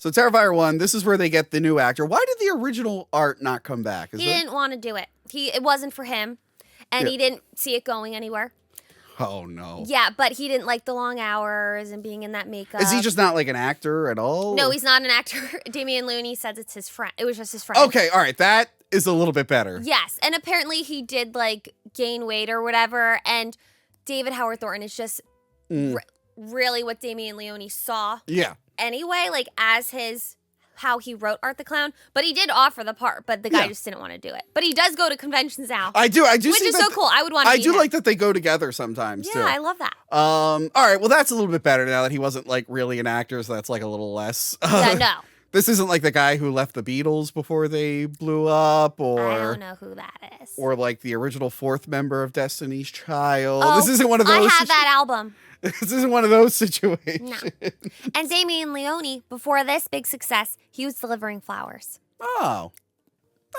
So Terrifier 1, this is where they get the new actor. Why did the original art not come back? He didn't want to do it. It wasn't for him, and he didn't see it going anywhere. Oh, no. Yeah, but he didn't like the long hours and being in that makeup. Is he just not like an actor at all? No, he's not an actor. Damian Looney says it's his friend. It was just his friend. Okay, all right. That is a little bit better. Yes, and apparently he did like gain weight or whatever, and David Howard Thornton is just really what Damian Leone saw. Yeah. Anyway, like as how he wrote Art the Clown, but he did offer the part, but the guy just didn't want to do it. But he does go to conventions now. I do. Which is so cool. I would want to. I do like that they go together sometimes too. Yeah, I love that. All right, well that's a little bit better now that he wasn't like really an actor, so that's like a little less. Yeah, no. This isn't like the guy who left the Beatles before they blew up, or I don't know who that is. Or like the original fourth member of Destiny's Child. Oh, this isn't one of those. I have that album. This isn't one of those situations. No. And Damian Leone, before this big success, he was delivering flowers. Oh,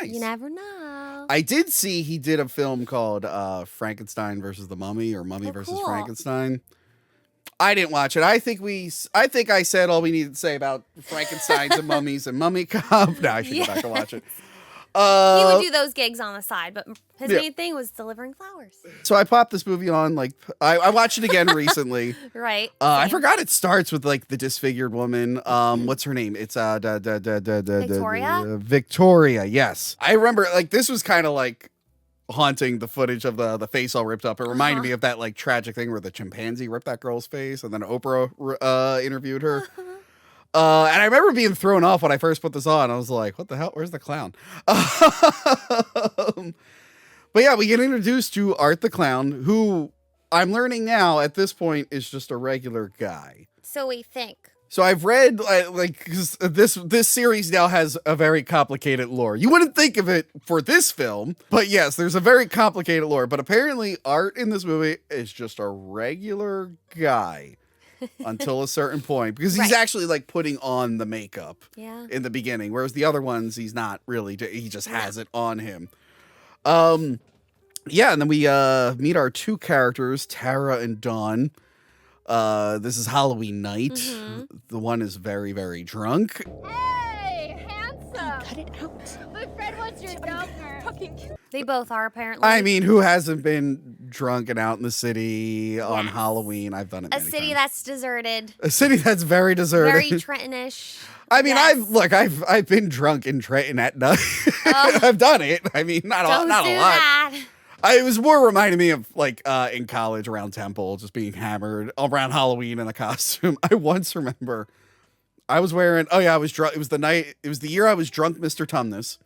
nice. You never know. I did see he did a film called Frankenstein versus the Mummy, or Mummy versus Frankenstein. I didn't watch it. I think I said all we needed to say about Frankensteins and mummies and Mummy Cop. No, I should go back and watch it. He would do those gigs on the side, but his main thing was delivering flowers. So I popped this movie on, like, I watched it again recently. Right. I forgot it starts with, like, the disfigured woman. What's her name? It's Victoria? Victoria, yes. I remember, like, this was kind of, like, haunting the footage of the face all ripped up. It reminded me of that, like, tragic thing where the chimpanzee ripped that girl's face, and then Oprah interviewed her. And I remember being thrown off when I first put this on. I was like, what the hell? Where's the clown? But yeah, we get introduced to Art the Clown, who I'm learning now at this point is just a regular guy. So we think. So I've read, like, 'cause this series now has a very complicated lore. You wouldn't think of it for this film, but yes, there's a very complicated lore. But apparently Art in this movie is just a regular guy. Until a certain point, because he's actually like putting on the makeup in the beginning, whereas the other ones he's not really. He just has it on him. Yeah, and then we meet our two characters, Tara and Dawn. This is Halloween night. Mm-hmm. The one is very, very drunk. Hey, handsome! Cut it out. My friend wants your number. They both are, apparently. I mean, who hasn't been drunk and out in the city on Halloween? I've done it many city times. That's deserted. A city that's very deserted. Very Trenton-ish. I mean, I've been drunk in Trenton at night. I've done it. I mean, not a lot. That. It was more reminding me of like in college around Temple, just being hammered around Halloween in a costume. I once remember I was wearing. Oh yeah, I was drunk. It was the year I was drunk, Mr. Tumnus.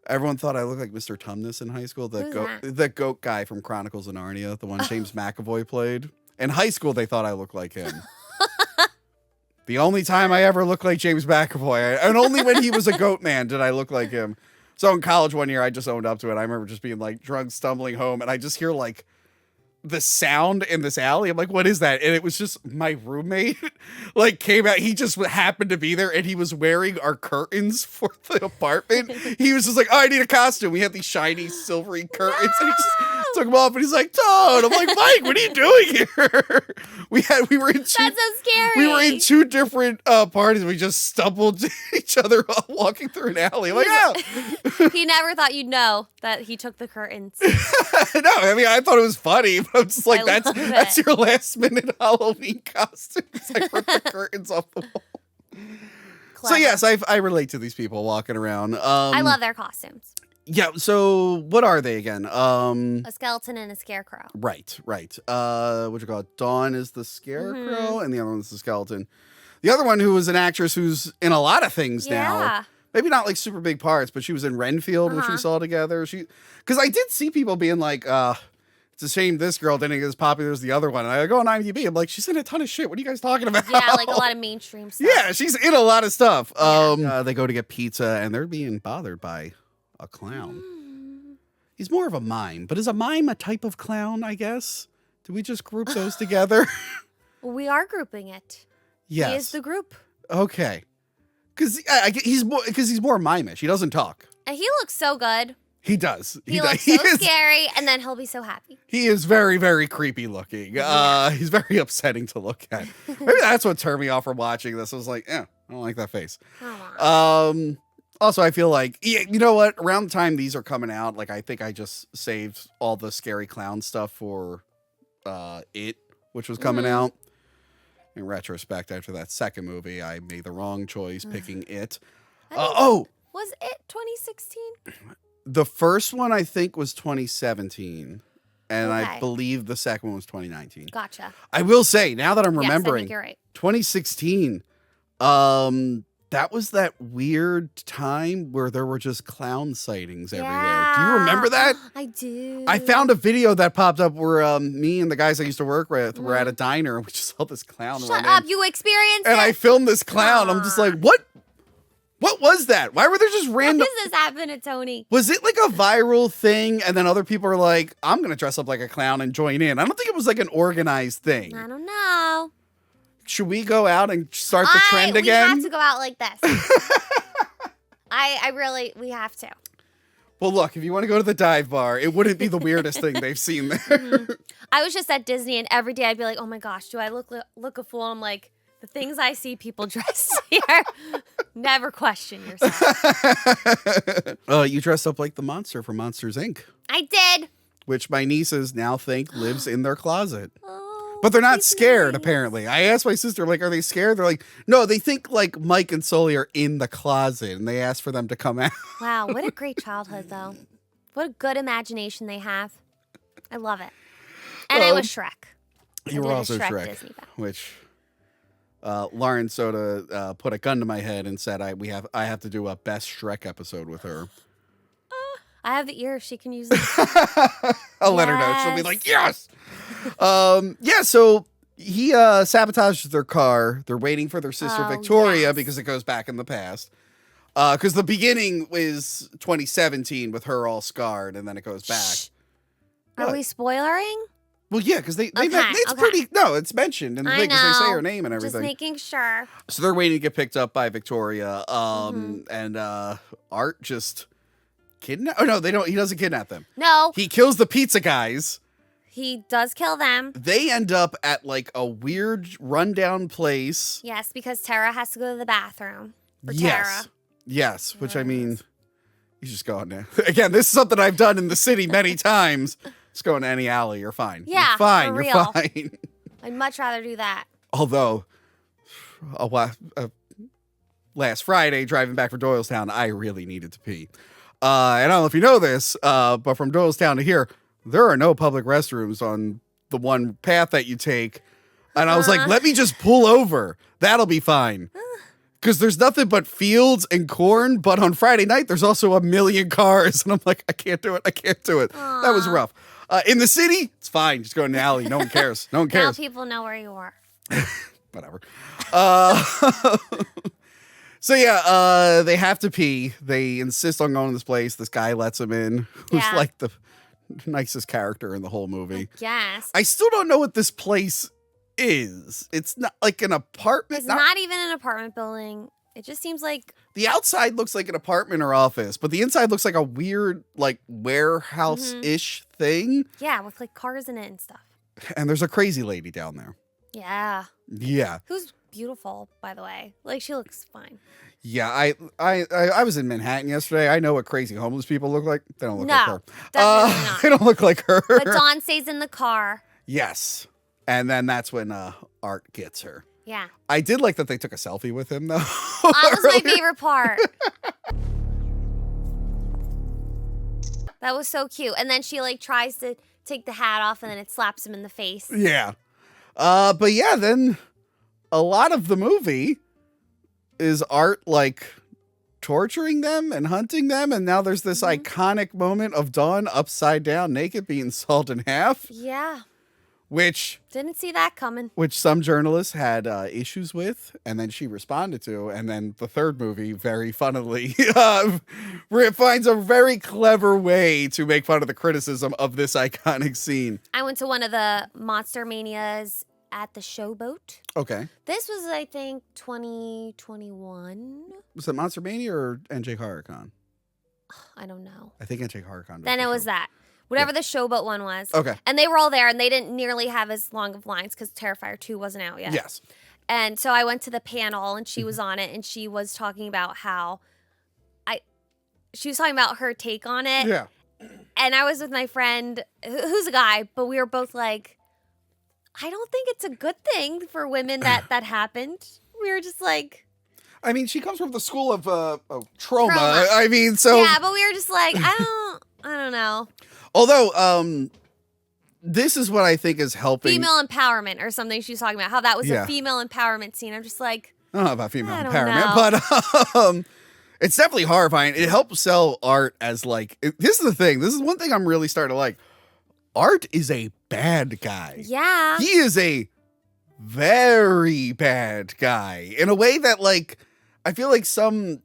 Everyone thought I looked like Mr. Tumnus in high school. The goat guy from Chronicles of Narnia, the one James McAvoy played. In high school, they thought I looked like him. The only time I ever looked like James McAvoy, and only when he was a goat man did I look like him. So in college one year, I just owned up to it. I remember just being like drunk, stumbling home, and I just hear like the sound in this alley. I'm like, what is that? And it was just my roommate like came out. He just happened to be there, and he was wearing our curtains for the apartment. He was just like, oh, I need a costume. We had these shiny silvery curtains, and he just took them off, and he's like, Toad. I'm like, Mike, what are you doing here? We were in two, that's so scary. We were in two different parties. We just stumbled to each other walking through an alley. I'm like, oh. He never thought you'd know that he took the curtains. No, I mean, I thought it was funny, but I'm just like, that's your last minute Halloween costume. I ripped the curtains off the wall. Clever. So yes, I relate to these people walking around. I love their costumes. Yeah, so what are they again? A skeleton and a scarecrow. Right. What you call it? Dawn is the scarecrow, and the other one's the skeleton. The other one, who was an actress who's in a lot of things now. Maybe not like super big parts, but she was in Renfield, which we saw together. Because I did see people being like, it's a shame this girl didn't get as popular as the other one. And I go on IMDb, I'm like, she's in a ton of shit. What are you guys talking about? Yeah, like a lot of mainstream stuff. Yeah, she's in a lot of stuff. They go to get pizza, and they're being bothered by a clown. He's more of a mime, but is a mime a type of clown, I guess? Do we just group those together? We are grouping it. Yes. He is the group. Okay. Because he's more mimish. He doesn't talk. And he looks so good. He does. He looks so scary, and then he'll be so happy. He is very, very creepy looking. He's very upsetting to look at. Maybe that's what turned me off from watching this. I was like, I don't like that face. Come on. Also, I feel like, yeah, you know what? Around the time these are coming out, like, I think I just saved all the scary clown stuff for It, which was coming out. In retrospect, after that second movie, I made the wrong choice picking It. Was it 2016? The first one, I think, was 2017. And I Okay. believe the second one was 2019. Gotcha. I will say, now that I'm Yes, I remembering, think you're right. 2016, that was that weird time where there were just clown sightings everywhere. Do you remember that? I do. I found a video that popped up where me and the guys I used to work with were at a diner and we just saw this clown Shut run up! in. You experienced And it. I filmed this clown. I'm just like, what? What was that? Why were there just What random? does this happen to Tony? Was it like a viral thing? And then other people are like, I'm going to dress up like a clown and join in. I don't think it was like an organized thing. I don't know. Should we go out and start the trend We again? have to go out like this. We have to. Well, look, if you want to go to the dive bar, it wouldn't be the weirdest thing they've seen there. I was just at Disney, and every day I'd be like, "Oh my gosh, do I look a fool?" I'm like, the things I see people dressed here. Never question yourself. You dressed up like the monster from Monsters, Inc., I did. which my nieces now think lives in their closet. Oh, But they're not he's scared, nice. apparently. I asked my sister, like, are they scared? They're like, no, they think, like, Mike and Sully are in the closet, and they asked for them to come out. Wow, what a great childhood, though. What a good imagination they have. I love it. And I was Shrek. You were did a also Shrek, Disney film. which Lauren Soda put a gun to my head and said, I have to do a best Shrek episode with her. I have the ear. She can use it. I'll let her know. She'll be like, yes. Yeah, so he sabotages their car. They're waiting for their sister Oh, Victoria yes. because it goes back in the past. Because the beginning is 2017 with her all scarred, and then it goes back. Shh. Are What? we spoilering? Well, yeah, because it's Okay. pretty. No, it's mentioned in the I thing because they say know. her name and Just everything. making sure. So they're waiting to get picked up by Victoria. Mm-hmm. And Art just kidnap. Oh no, they don't. He doesn't kidnap them. No, He kills the pizza guys. he does kill them. They end up at like a weird rundown place. Yes, because Tara has to go to the bathroom. For Yes. Tara. Yes, which I mean, you just go in there. Again, this is something I've done in the city many times. Just go in any alley, you're fine. Yeah, you're fine. for You're real. fine. I'd much rather do that. Although, last Friday, driving back from Doylestown, I really needed to pee. And I don't know if you know this, but from Doylestown to here, there are no public restrooms on the one path that you take. And I was like, let me just pull over. That'll be fine. Because there's nothing but fields and corn. But on Friday night, there's also a million cars. And I'm like, I can't do it. I can't do it. That was rough. In the city, it's fine. Just go in the alley. No one cares. No one Now cares. people know where you are. Whatever. So yeah, they have to pee. They insist on going to this place. This guy lets them in, who's Yeah. like the nicest character in the whole movie. Yes. I still don't know what this place is. It's not like an apartment. It's not even an apartment building. It just seems like The outside looks like an apartment or office, but the inside looks like a weird, like, warehouse-ish thing. yeah, with like cars in it and stuff. And there's a crazy lady down there. Yeah. Yeah. Who's beautiful, by the way. Like she looks fine. Yeah, I was in Manhattan yesterday. I know what crazy homeless people look like. They don't look No, like her. definitely not. They don't look like her. But Dawn stays in the car. Yes. And then that's when Art gets her. Yeah. I did like that they took a selfie with him, though. That was my favorite part. That was so cute. And then she like tries to take the hat off and then it slaps him in the face. Yeah. But yeah, then a lot of the movie is Art like torturing them and hunting them. And now there's this iconic moment of Dawn upside down, naked, being sawed in half, Yeah. which Didn't see that coming. some journalists had issues with, and then she responded to. And then the third movie, very funnily, finds a very clever way to make fun of the criticism of this iconic scene. I went to one of the Monster Manias at the Showboat. Okay. This was, I think, 2021. Was it Monster Mania or NJ HorrorCon? I don't know. I think NJ HorrorCon. Then it was that. Whatever the Showboat one was. Okay. And they were all there, and they didn't nearly have as long of lines because Terrifier 2 wasn't out yet. Yes. And so I went to the panel and she was on it and she was talking about how she was talking about her take on it. Yeah. And I was with my friend who's a guy, but we were both like, I don't think it's a good thing for women that happened. We were just like, I mean, she comes from the school of trauma. Trauma. I mean, so yeah, but we were just like, I don't know. although this is what I think is helping. Female empowerment or something she was talking about. How that was Yeah. a female empowerment scene. I'm just like, I don't know about female I don't empowerment, but it's definitely horrifying. It helps sell Art as like, this is the thing. This is one thing I'm really starting to like. Art is a bad guy. yeah. He is a very bad guy in a way that, like, I feel like some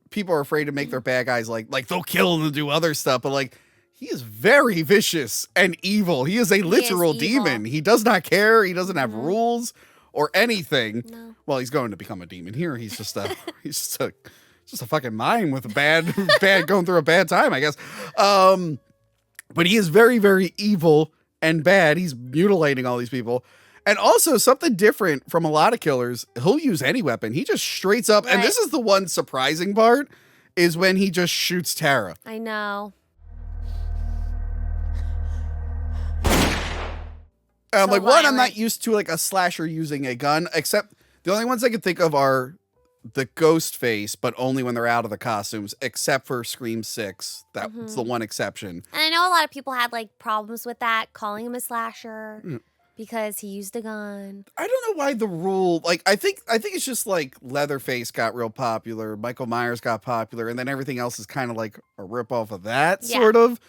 people are afraid to make their bad guys like they'll kill and do other stuff, but like he is very vicious and evil. He is a literal evil. demon. He does not care. He doesn't have rules or anything. No. Well, he's going to become a demon here. He's just a he's just a fucking mime with a bad going through a bad time, I guess. But he is very, very evil and bad. He's mutilating all these people. And also something different from a lot of killers, he'll use any weapon. He just straight up, and this is the one surprising part, is when he just shoots Tara. I know. I'm So like, one, I'm violent. not used to like a slasher using a gun, except the only ones I can think of are the ghost face, but only when they're out of the costumes, except for Scream 6. That's the one exception. And I know a lot of people had like problems with that, calling him a slasher because he used a gun. I don't know why the rule, like, I think it's just like Leatherface got real popular, Michael Myers got popular, and then everything else is kind of like a ripoff of that, Yeah. sort of.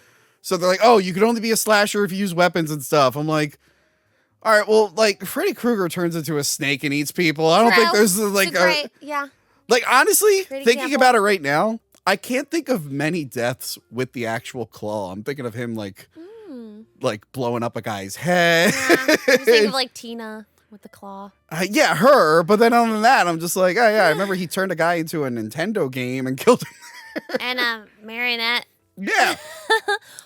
So they're like, oh, you can only be a slasher if you use weapons and stuff. I'm like, all right, well, like, Freddy Krueger turns into a snake and eats people. I don't think True. there's like It's a great, yeah. like, honestly, Great thinking example. about it right now, I can't think of many deaths with the actual claw. I'm thinking of him like blowing up a guy's head. Yeah. I just think of like Tina with the claw. Yeah, her. But then other than that, I'm just like, oh yeah, I remember he turned a guy into a Nintendo game and killed him. And a marionette. Yeah.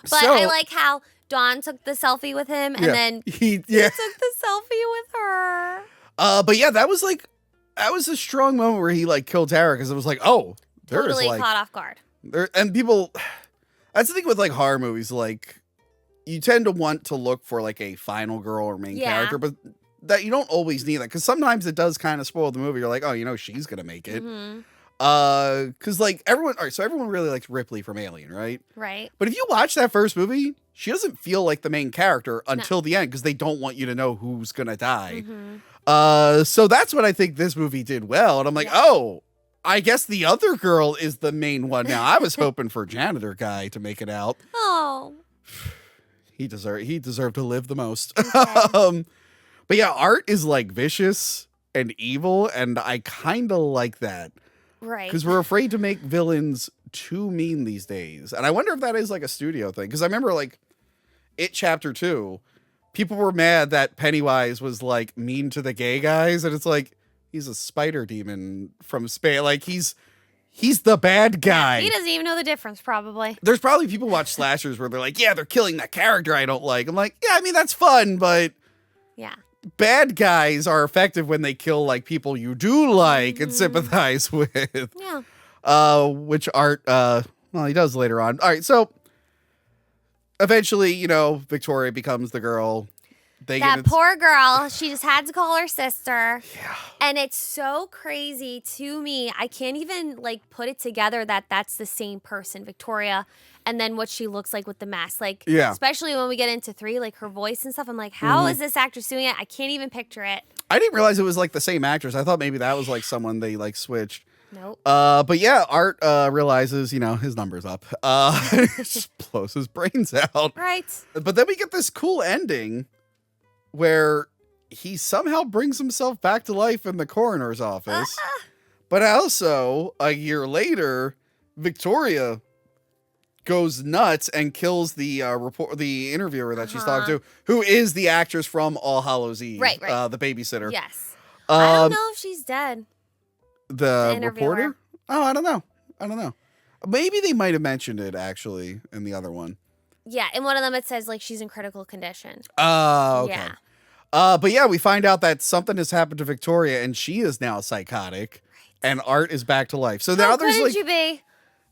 But I like how Dawn took the selfie with him and then he took the selfie with her. But yeah, that was a strong moment where he like killed Tara, because it was like, oh, there Totally is like caught off guard. there, and people, that's the thing with like horror movies, like you tend to want to look for like a final girl or main Yeah. character, but that you don't always need that, because sometimes it does kind of spoil the movie. You're like, oh, you know, she's gonna make it. Because like everyone, all right, so everyone really likes Ripley from Alien, right? Right. But if you watch that first movie, she doesn't feel like the main character until the end, because they don't want you to know who's gonna die. So that's what I think this movie did well. And I'm like, oh, I guess the other girl is the main one now. I was hoping for janitor guy to make it out. Oh. He deserved to live the most. Okay. But yeah, Art is like vicious and evil, and I kind of like that. Right. Because we're afraid to make villains too mean these days. And I wonder if that is like a studio thing. Because I remember like It Chapter 2, people were mad that Pennywise was like mean to the gay guys. And it's like, he's a spider demon from space. Like he's the bad guy. He doesn't even know the difference, probably. There's probably people watch slashers where they're like, yeah, they're killing that character I don't like. I'm like, yeah, I mean, that's fun, but Yeah. bad guys are effective when they kill like people you do like and sympathize with. Yeah. Which Art, well, he does later on. All right, so eventually, you know, Victoria becomes the girl. That poor girl, she just had to call her sister. Yeah. And it's so crazy to me. I can't even like put it together that that's the same person, Victoria, and then what she looks like with the mask. Like, especially when we get into 3, like her voice and stuff. I'm like, how is this actress doing it? I can't even picture it. I didn't realize it was like the same actress. I thought maybe that was like someone they like switched. Nope. But yeah, Art realizes, you know, his number's up. Just blows his brains out. Right. But then we get this cool ending where he somehow brings himself back to life in the coroner's office. But also, a year later, Victoria goes nuts and kills the the interviewer that she's talking to, who is the actress from All Hallows Eve, Right. the babysitter. Yes. I don't know if she's dead. The interviewer. reporter? Oh, I don't know. Maybe they might have mentioned it actually in the other one. Yeah, in one of them it says like she's in critical condition. Oh, okay. But yeah, we find out that something has happened to Victoria, and she is now psychotic, and Art is back to life. So now there's couldn't like, you be?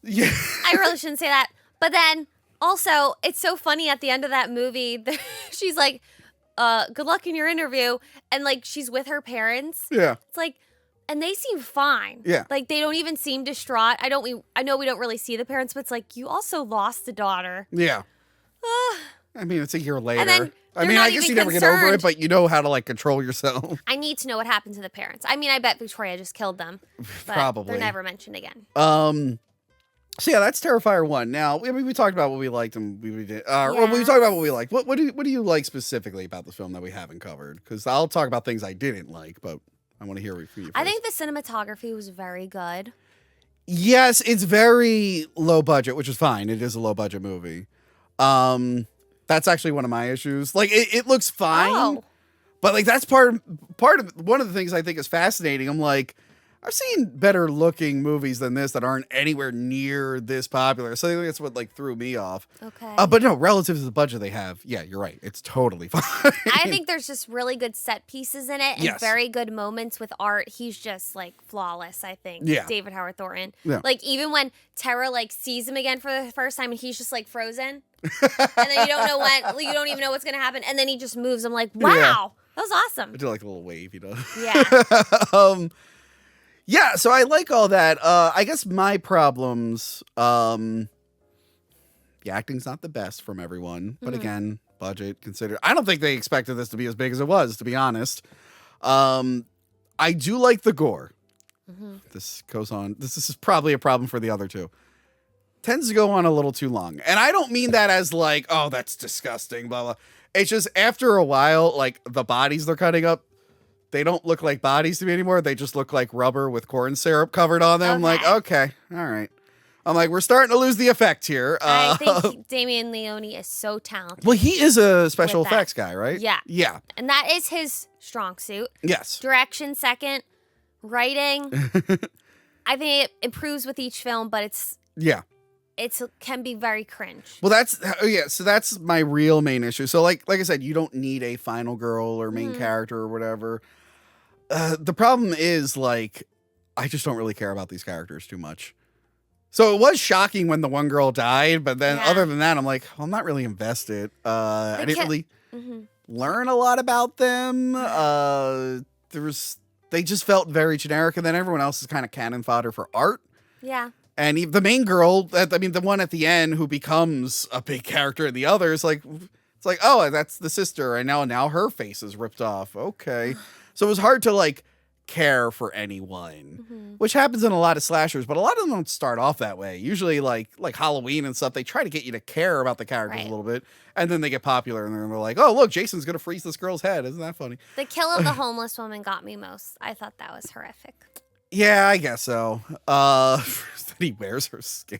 yeah, I really shouldn't say that. But then also, it's so funny at the end of that movie. She's like, "Good luck in your interview," and like she's with her parents. yeah, It's like, and they seem fine. Yeah. Like they don't even seem distraught. I know we don't really see the parents, but it's like you also lost a daughter. yeah. I mean, it's a year later. then I they're mean, not I guess even you never get over it, concerned. but you know how to like control yourself. I need to know what happened to the parents. I mean, I bet Victoria just killed them. But Probably. They're never mentioned again. So yeah, that's Terrifier 1. Now, I mean, we talked about what we liked and we did. Well, we talked about what we liked. What do you like specifically about the film that we haven't covered? Because I'll talk about things I didn't like, but I want to hear from you first. I think the cinematography was very good. Yes, it's very low budget, which is fine. It is a low budget movie. That's actually one of my issues. Like it looks fine, Oh. but like that's part of one of the things I think is fascinating. I'm like, I've seen better looking movies than this that aren't anywhere near this popular. So I think that's what like threw me off. Okay. But no, relative to the budget they have, yeah, you're right. It's totally fine. I think there's just really good set pieces in it and Yes. very good moments with Art. He's just like flawless, I think. Yeah. David Howard Thornton. Yeah. Like even when Tara like sees him again for the first time and he's just like frozen. And then you don't even know what's gonna happen. And then he just moves. I'm like, wow, Yeah. that was awesome. I do like the little wave he does. Yeah. Yeah, so I like all that. I guess my problems, the acting's not the best from everyone, but again, budget considered. I don't think they expected this to be as big as it was, to be honest. I do like the gore. This goes on. This is probably a problem for the other two. Tends to go on a little too long. And I don't mean that as like, oh, that's disgusting, blah, blah. It's just after a while, like the bodies they're cutting up, they don't look like bodies to me anymore. They just look like rubber with corn syrup covered on them. I'm like, okay, all right. I'm like, we're starting to lose the effect here. I think Damien Leone is so talented. Well, he is a special With that. effects guy, right? Yeah. Yeah. And that is his strong suit. Yes. Direction second. Writing. I think it improves with each film, but Yeah. it can be very cringe. Well, so that's my real main issue. So like I said, you don't need a final girl or main character or whatever. The problem is like, I just don't really care about these characters too much. So it was shocking when the one girl died, but then other than that, I'm like, well, I'm not really invested. I didn't really learn a lot about them. They just felt very generic, and then everyone else is kind of cannon fodder for Art. Yeah. And the main girl, the one at the end who becomes a big character in the others, it's like, oh, that's the sister, and now her face is ripped off. Okay, so it was hard to like care for anyone, which happens in a lot of slashers, but a lot of them don't start off that way. Usually, like Halloween and stuff, they try to get you to care about the characters a little bit, and then they get popular, and then they're like, oh, look, Jason's gonna freeze this girl's head. Isn't that funny? The kill of the homeless woman got me most. I thought that was horrific. Yeah, I guess so. That he wears her skin.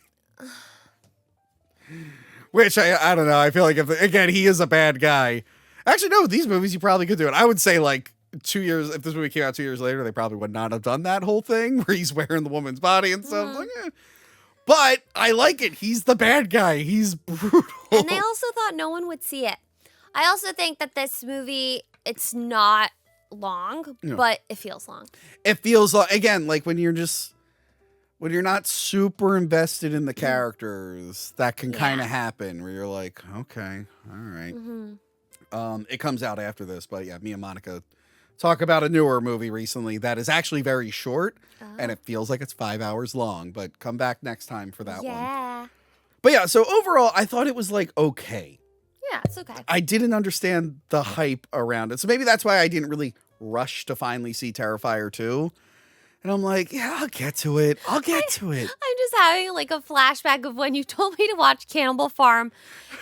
Which I don't know. I feel like again, he is a bad guy. Actually, no, with these movies, you probably could do it. I would say like 2 years, if this movie came out 2 years later, they probably would not have done that whole thing where he's wearing the woman's body and stuff. Like, But I like it. He's the bad guy. He's brutal. And they also thought no one would see it. I also think that this movie, it's not long, but it feels long. It feels like, again, like when you're not super invested in the characters, that can kind of happen where you're like, okay, all right. It comes out after this, but yeah, me and Monica talk about a newer movie recently that is actually very short and it feels like it's 5 hours long, but come back next time for that one. But yeah, so overall, I thought it was like, okay. Yeah, it's okay. I didn't understand the hype around it. So maybe that's why I didn't really rush to finally see Terrifier 2. And I'm like, yeah, I'll get to it. I'm just having like a flashback of when you told me to watch Cannibal Farm.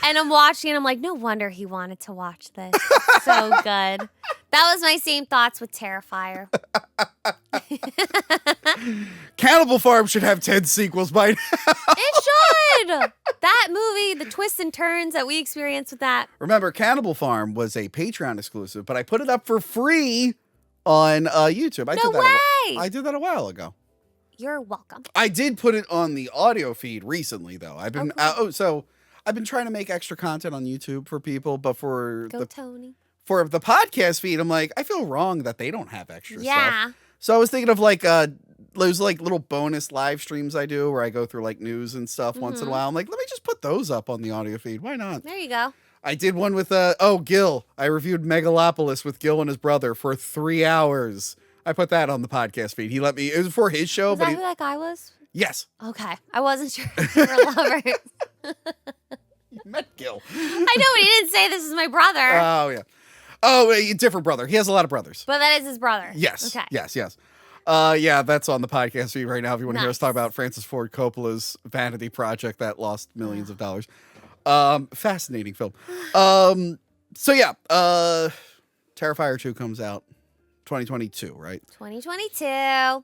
And I'm watching and I'm like, no wonder he wanted to watch this. So good. That was my same thoughts with Terrifier. Cannibal Farm should have 10 sequels by now. It should. That movie, the twists and turns that we experienced with that. Remember, Cannibal Farm was a Patreon exclusive, but I put it up for free on YouTube. I did that a while ago. You're welcome. I did put it on the audio feed recently, though. I've been I've been trying to make extra content on YouTube for people, but Tony. for the podcast feed, I'm like, I feel wrong that they don't have extra stuff. Yeah. So I was thinking of like those like little bonus live streams I do where I go through like news and stuff once in a while. I'm like, let me just put those up on the audio feed. Why not? There you go. I did one with Gil. I reviewed Megalopolis with Gil and his brother for 3 hours. I put that on the podcast feed. He let me. It was for his show, Was but that who that guy was? yes, Okay. I wasn't sure if you were lovers. you met Gil. I know, but he didn't say this is my brother. Oh yeah. Oh, a different brother. He has a lot of brothers. But that is his brother. Yes. Okay. Yes. Yeah, that's on the podcast feed right now. If you want to hear us Nice. talk about Francis Ford Coppola's vanity project that lost millions of dollars. Fascinating film. So yeah, Terrifier 2 comes out 2022, right? 2022.